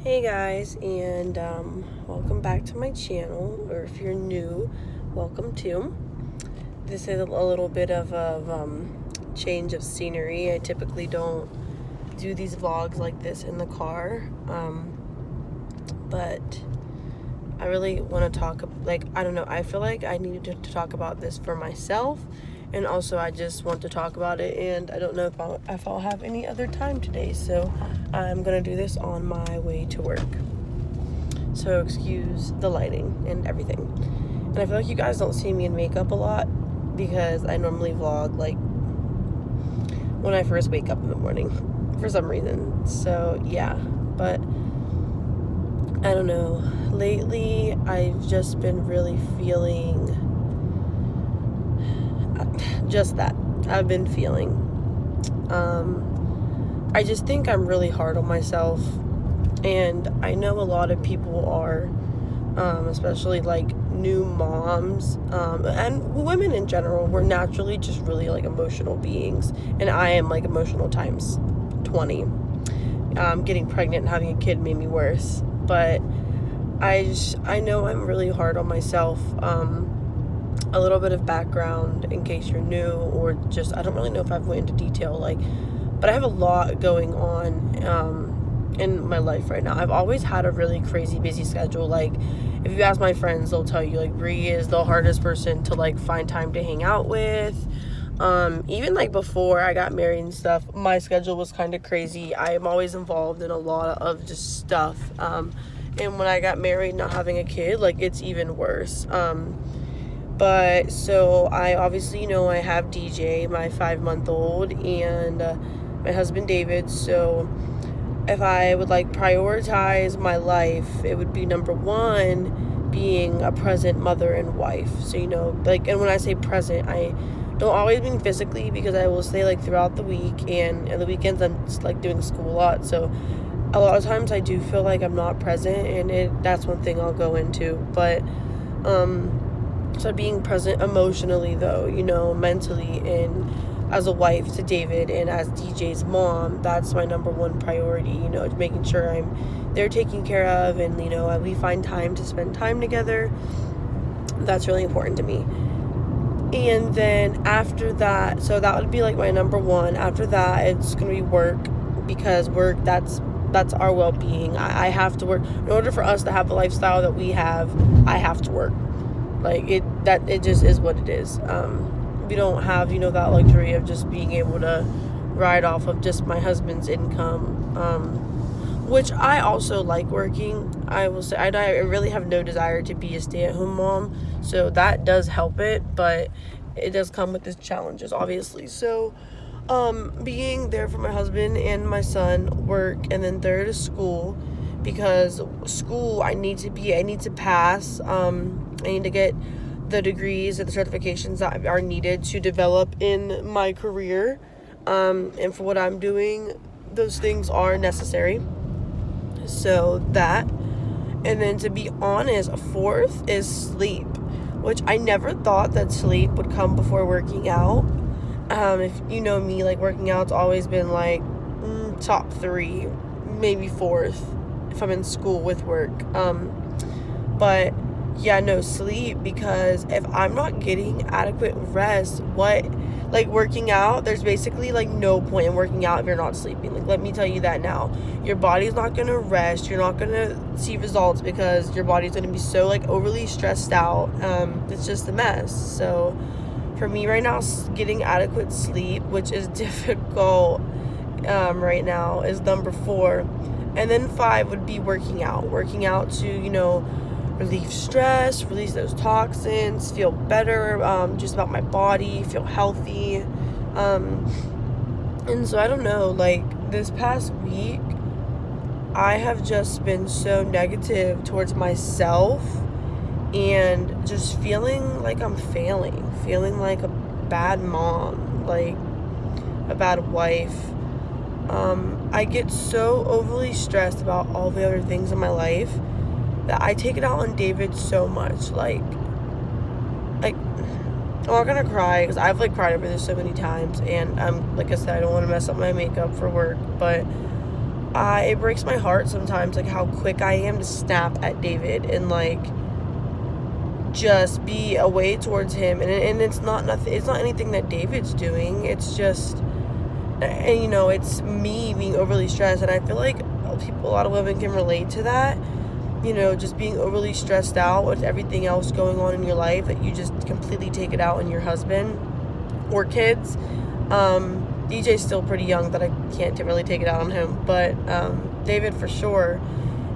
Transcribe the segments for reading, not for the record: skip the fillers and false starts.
Hey guys, and welcome back to my channel, or if you're new, welcome to. This is a little bit of a change of scenery. I typically don't do these vlogs like this in the car, but I really want to talk, I feel like I needed to talk about this for myself, and also I just want to talk about it, and I don't know if I'll have any other time today, so I'm going to do this on my way to work. So excuse the lighting and everything. And I feel like you guys don't see me in makeup a lot because I normally vlog like when I first wake up in the morning for some reason. So yeah, but I don't know. Lately, I've just been really feeling just that. I've been feeling. I just think I'm really hard on myself, and I know a lot of people are, especially like new moms, and women in general. We're naturally just really like emotional beings, and I am like emotional times 20. Getting pregnant and having a kid made me worse, but I know I'm really hard on myself. A little bit of background in case you're new, or just I don't really know if I've went into detail, but I have a lot going on in my life right now. I've always had a really crazy busy schedule. Like, if you ask my friends, they'll tell you like Bree is the hardest person to like find time to hang out with. Even like before I got married and stuff, my schedule was kind of crazy. I am always involved in a lot of just stuff. And when I got married, not having a kid, like it's even worse. But so I obviously, I have DJ, my 5-month-old, and my husband David. So if I would like prioritize my life, it would be number one being a present mother and wife. So, and when I say present, I don't always mean physically, because I will say like throughout the week and the weekends I'm just like doing school a lot. So a lot of times I do feel like I'm not present, and that's one thing I'll go into. But, so being present emotionally though, mentally, and as a wife to David and as DJ's mom, that's my number one priority, making sure I'm there taken care of, and, we find time to spend time together. That's really important to me. And then after that, so that would be like my number one. After that, it's going to be work, because work, that's our well-being. I have to work. In order for us to have the lifestyle that we have, I have to work. Like, it just is what it is. We don't have, that luxury of just being able to ride off of just my husband's income, which I also like working. I will say I really have no desire to be a stay-at-home mom, so that does help it, but it does come with its challenges, obviously. So being there for my husband and my son, work, and then third is school, because school I need to pass. I need to get the degrees and the certifications that are needed to develop in my career, and for what I'm doing, those things are necessary. So that, and then to be honest, fourth is sleep, which I never thought that sleep would come before working out. If you know me, like, working out's always been like top 3, maybe 4th if I'm in school with work. But yeah, no, sleep, because if I'm not getting adequate rest, working out, there's basically like no point in working out if you're not sleeping. Like, let me tell you that now. Your body's not going to rest. You're not going to see results, because your body's going to be so like overly stressed out. It's just a mess. So for me right now, getting adequate sleep, which is difficult right now, is number 4. And then 5 would be working out to, relieve stress, release those toxins, feel better, just about my body, feel healthy. And so I don't know, like, this past week, I have just been so negative towards myself, and just feeling like I'm failing, feeling like a bad mom, like a bad wife. I get so overly stressed about all the other things in my life that I take it out on David so much. Like I'm not gonna cry, because I've like cried over this so many times, and like I said, I don't want to mess up my makeup for work, but it breaks my heart sometimes, like, how quick I am to snap at David and, like, just be away towards him. And it's not nothing, it's not anything that David's doing. It's just, and, you know, it's me being overly stressed. And I feel like a lot of women can relate to that. You know, just being overly stressed out with everything else going on in your life, that you just completely take it out on your husband or kids. DJ's still pretty young that I can't really take it out on him, but David for sure.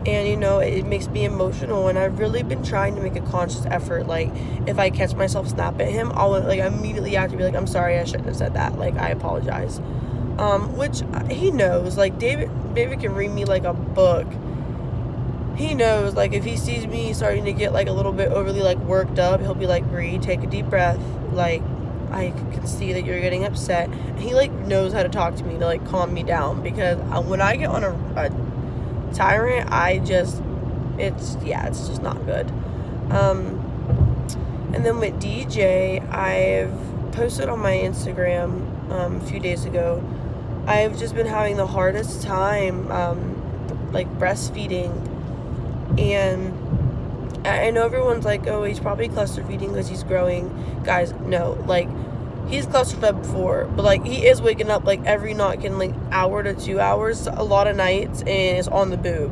And, you know, it makes me emotional, and I've really been trying to make a conscious effort. Like, if I catch myself snap at him, I'll, like, immediately have to be like, I'm sorry, I shouldn't have said that. Like, I apologize. Which he knows. Like, David can read me like a book. He knows, like, if he sees me starting to get, like, a little bit overly, like, worked up, he'll be like, Bree, take a deep breath. Like, I can see that you're getting upset. And he, like, knows how to talk to me to, like, calm me down. Because when I get on a tyrant, it's just not good. And then with DJ, I've posted on my Instagram a few days ago, I've just been having the hardest time, like, breastfeeding. And I know everyone's like, oh, he's probably cluster feeding because he's growing. Guys, no, like, he's cluster fed before, but, like, he is waking up, like, every night, in, like, hour to 2 hours, a lot of nights, and it's on the boob.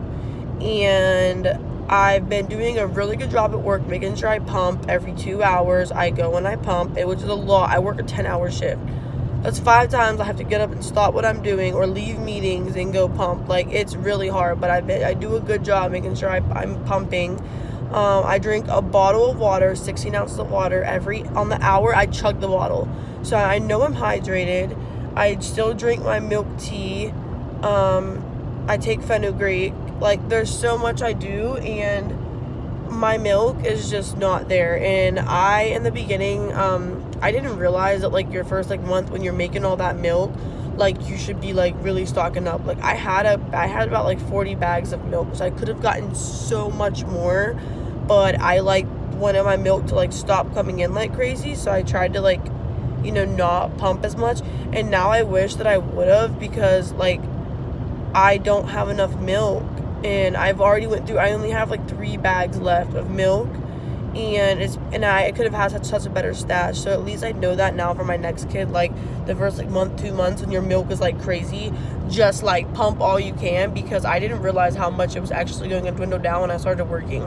And I've been doing a really good job at work, making sure I pump every 2 hours. I go and I pump, which is a lot. I work a 10-hour shift. That's 5 times I have to get up and stop what I'm doing or leave meetings and go pump. Like, it's really hard, but I do a good job making sure I'm pumping. I drink a bottle of water, 16 ounces of water on the hour. I chug the bottle, so I know I'm hydrated. I still drink my milk tea. I take fenugreek. Like, there's so much I do, and my milk is just not there. And in the beginning, I didn't realize that, like, your first, like, month when you're making all that milk, like, you should be, like, really stocking up. Like, I had about, like, 40 bags of milk, so I could have gotten so much more, but I, like, wanted my milk to, like, stop coming in like crazy, so I tried to, like, you know, not pump as much. And now I wish that I would have, because, like, I don't have enough milk, and I only have, like, 3 bags left of milk. And I could have had such a better stash. So at least I know that now for my next kid. Like, the first, like, month, 2 months, when your milk is, like, crazy, just, like, pump all you can, because I didn't realize how much it was actually going to dwindle down when I started working.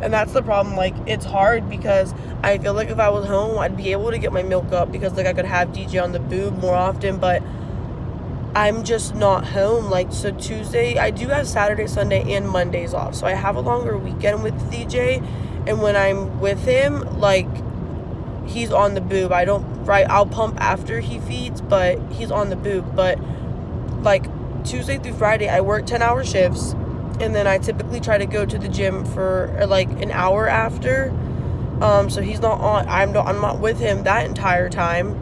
And that's the problem. Like, it's hard because I feel like if I was home, I'd be able to get my milk up, because, like, I could have DJ on the boob more often, but I'm just not home. Like, so Tuesday, I do have Saturday, Sunday, and Mondays off, so I have a longer weekend with DJ. And when I'm with him, like, he's on the boob. I'll pump after he feeds, but he's on the boob. But, like, Tuesday through Friday, I work 10-hour shifts, and then I typically try to go to the gym for, like, an hour after. So he's not on. I'm not with him that entire time.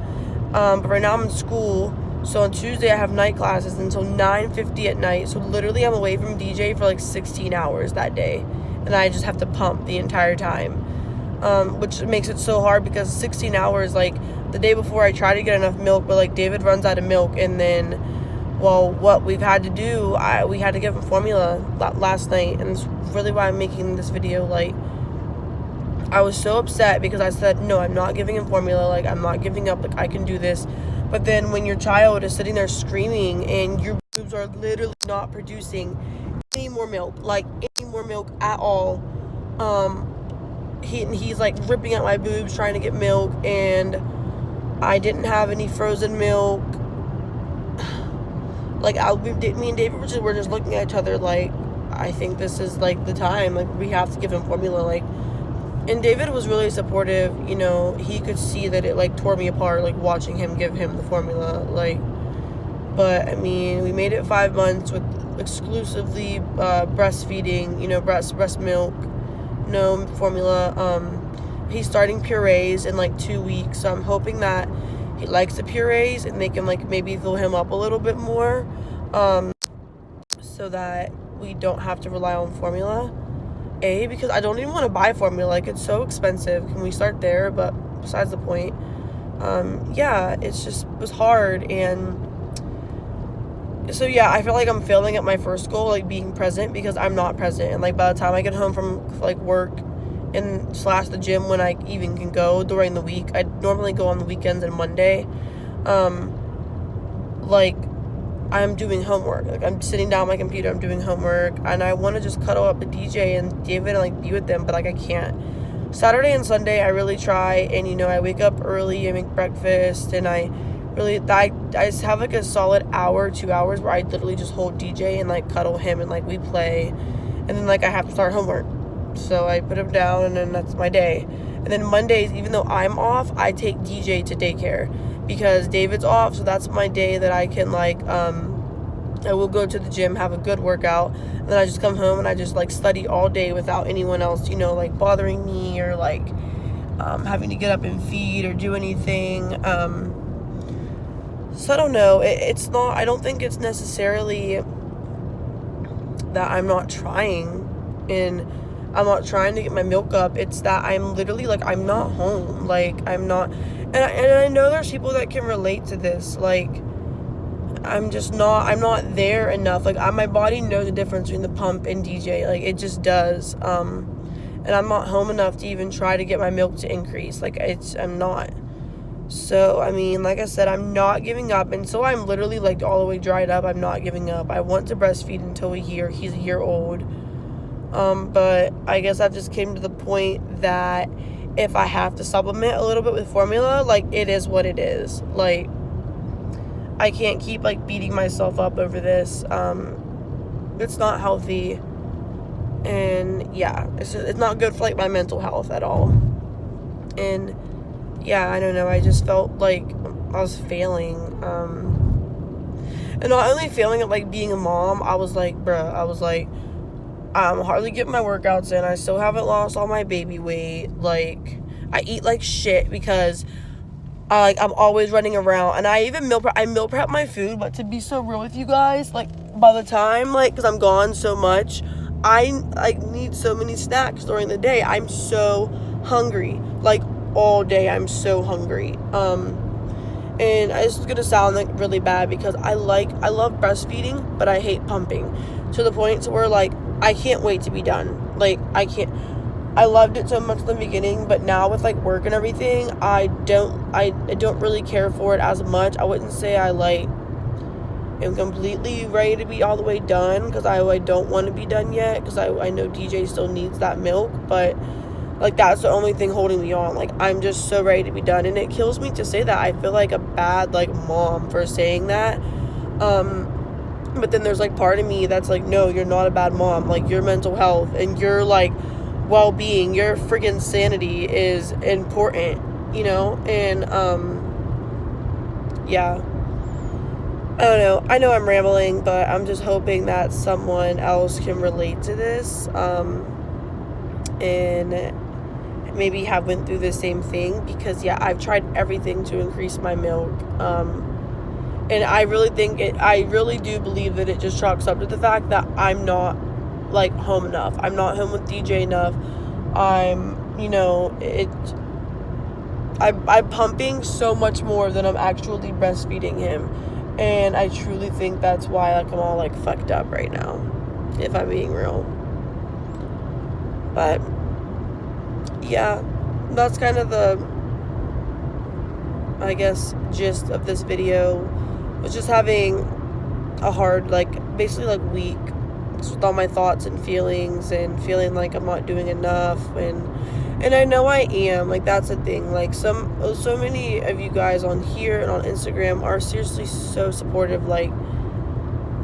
But right now I'm in school. So on Tuesday I have night classes until 9:50 at night. So literally I'm away from DJ for, like, 16 hours that day. And I just have to pump the entire time, which makes it so hard, because 16 hours, like, the day before I try to get enough milk, but, like, David runs out of milk, and then, well, what we've had to do, we had to give him formula last night, and it's really why I'm making this video. Like, I was so upset because I said, no, I'm not giving him formula, like, I'm not giving up, like, I can do this. But then when your child is sitting there screaming and your boobs are literally not producing any more milk, like, any more milk at all, he's, like, ripping out my boobs trying to get milk, and I didn't have any frozen milk. Like, me and David were just looking at each other like, I think this is, like, the time, like, we have to give him formula. Like, and David was really supportive. You know, he could see that it, like, tore me apart, like, watching him give him the formula. Like, but I mean, we made it 5 months with exclusively breastfeeding, you know, breast milk, no formula. He's starting purees in, like, 2 weeks, so I'm hoping that he likes the purees and they can, like, maybe fill him up a little bit more, so that we don't have to rely on formula. Because I don't even want to buy formula. Like, it's so expensive. Can we start there? But besides the point, yeah, it was hard. And So yeah, I feel like I'm failing at my first goal, like being present, because I'm not present. And like by the time I get home from like work and slash the gym, when I even can go during the week, I normally go on the weekends and Monday. Like I'm doing homework. Like I'm sitting down on my computer, I'm doing homework, and I want to just cuddle up with DJ and David and like be with them, but like I can't. Saturday and Sunday I really try, and I wake up early, I make breakfast, and I just have like a solid hour, 2 hours where I literally just hold DJ and like cuddle him and like we play, and then like I have to start homework, so I put him down and then that's my day. And then Mondays, even though I'm off, I take DJ to daycare because David's off, so that's my day that I can like I will go to the gym, have a good workout, and then I just come home and I just like study all day without anyone else, like bothering me or like having to get up and feed or do anything. So I don't know. It's not, I don't think it's necessarily that I'm not trying and I'm not trying to get my milk up. It's that I'm literally like, I'm not home. Like I'm not, and I know there's people that can relate to this. Like I'm not there enough. Like my body knows the difference between the pump and DJ. Like it just does. And I'm not home enough to even try to get my milk to increase. Like I'm not. So, I mean, like I said, I'm not giving up. And so I'm literally like all the way dried up. I'm not giving up. I want to breastfeed until a year. He's a year old. But I guess I've just came to the point that if I have to supplement a little bit with formula, like it is what it is. Like I can't keep like beating myself up over this. It's not healthy. And yeah, it's not good for like my mental health at all. And yeah, I don't know, I just felt like I was failing, and not only failing at like being a mom, I was like, I'm hardly getting my workouts in, I still haven't lost all my baby weight, like, I eat like shit because, I'm always running around, and I even meal prep my food, but to be so real with you guys, like, by the time, like, because I'm gone so much, I, like, need so many snacks during the day, I'm so hungry, like, all day I'm so hungry, and it's gonna sound like really bad because I love breastfeeding, but I hate pumping to the point to where like I can't wait to be done. Like I loved it so much in the beginning, but now with like work and everything, I don't really care for it as much. I wouldn't say I like am completely ready to be all the way done because I don't want to be done yet because I know DJ still needs that milk, but like, that's the only thing holding me on. Like, I'm just so ready to be done. And it kills me to say that. I feel like a bad, like, mom for saying that. But then there's, like, part of me that's like, no, you're not a bad mom. Like, your mental health and your, like, well-being, your freaking sanity is important, And, yeah. I don't know. I know I'm rambling, but I'm just hoping that someone else can relate to this. And maybe have went through the same thing because I've tried everything to increase my milk, and I really do believe that it just chalks up to the fact that I'm not like home enough. I'm not home with DJ enough. I'm pumping so much more than I'm actually breastfeeding him, and I truly think that's why like I'm all like fucked up right now, if I'm being real. But yeah, that's kind of the, I guess, gist of this video. Was just having a hard, like, basically, like, week just with all my thoughts and feelings and feeling like I'm not doing enough, and I know I am, like, that's the thing, like, so many of you guys on here and on Instagram are seriously so supportive, like,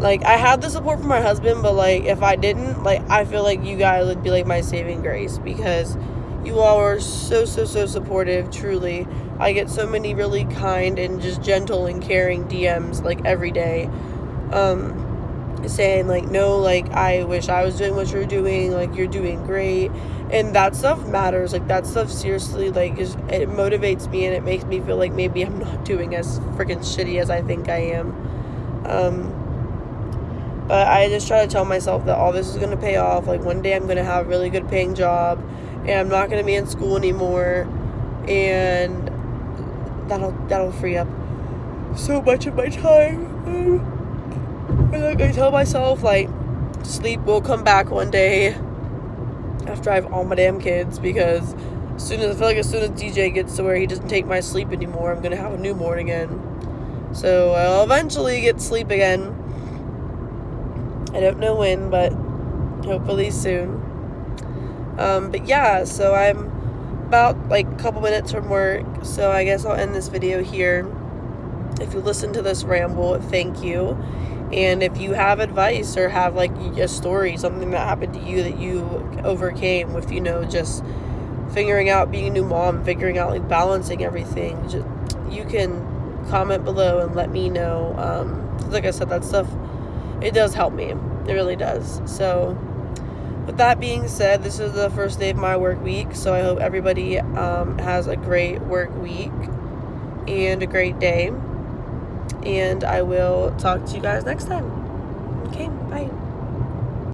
I have the support from my husband, but, like, if I didn't, like, I feel like you guys would be, like, my saving grace, because you all are so supportive, truly. I get so many really kind and just gentle and caring DMs, like, every day, saying, like, no, like, I wish I was doing what you're doing, like, you're doing great, and that stuff matters, like, that stuff seriously, like, it motivates me, and it makes me feel like maybe I'm not doing as freaking shitty as I think I am, but I just try to tell myself that all this is going to pay off, like, one day I'm going to have a really good paying job, and I'm not going to be in school anymore, and that'll free up so much of my time. I tell myself, like, sleep will come back one day after I have all my damn kids, because as soon as DJ gets to where he doesn't take my sleep anymore, I'm gonna have a newborn again. So I'll eventually get sleep again. I don't know when, but hopefully soon. But yeah, so I'm about like a couple minutes from work, so I guess I'll end this video here. If you listen to this ramble, thank you. And if you have advice or have like a story, something that happened to you that you overcame with, just figuring out being a new mom, figuring out like balancing everything, you can comment below and let me know. Like I said, that stuff, it does help me. It really does. So with that being said, this is the first day of my work week, so I hope everybody has a great work week and a great day. And I will talk to you guys next time. Okay, bye.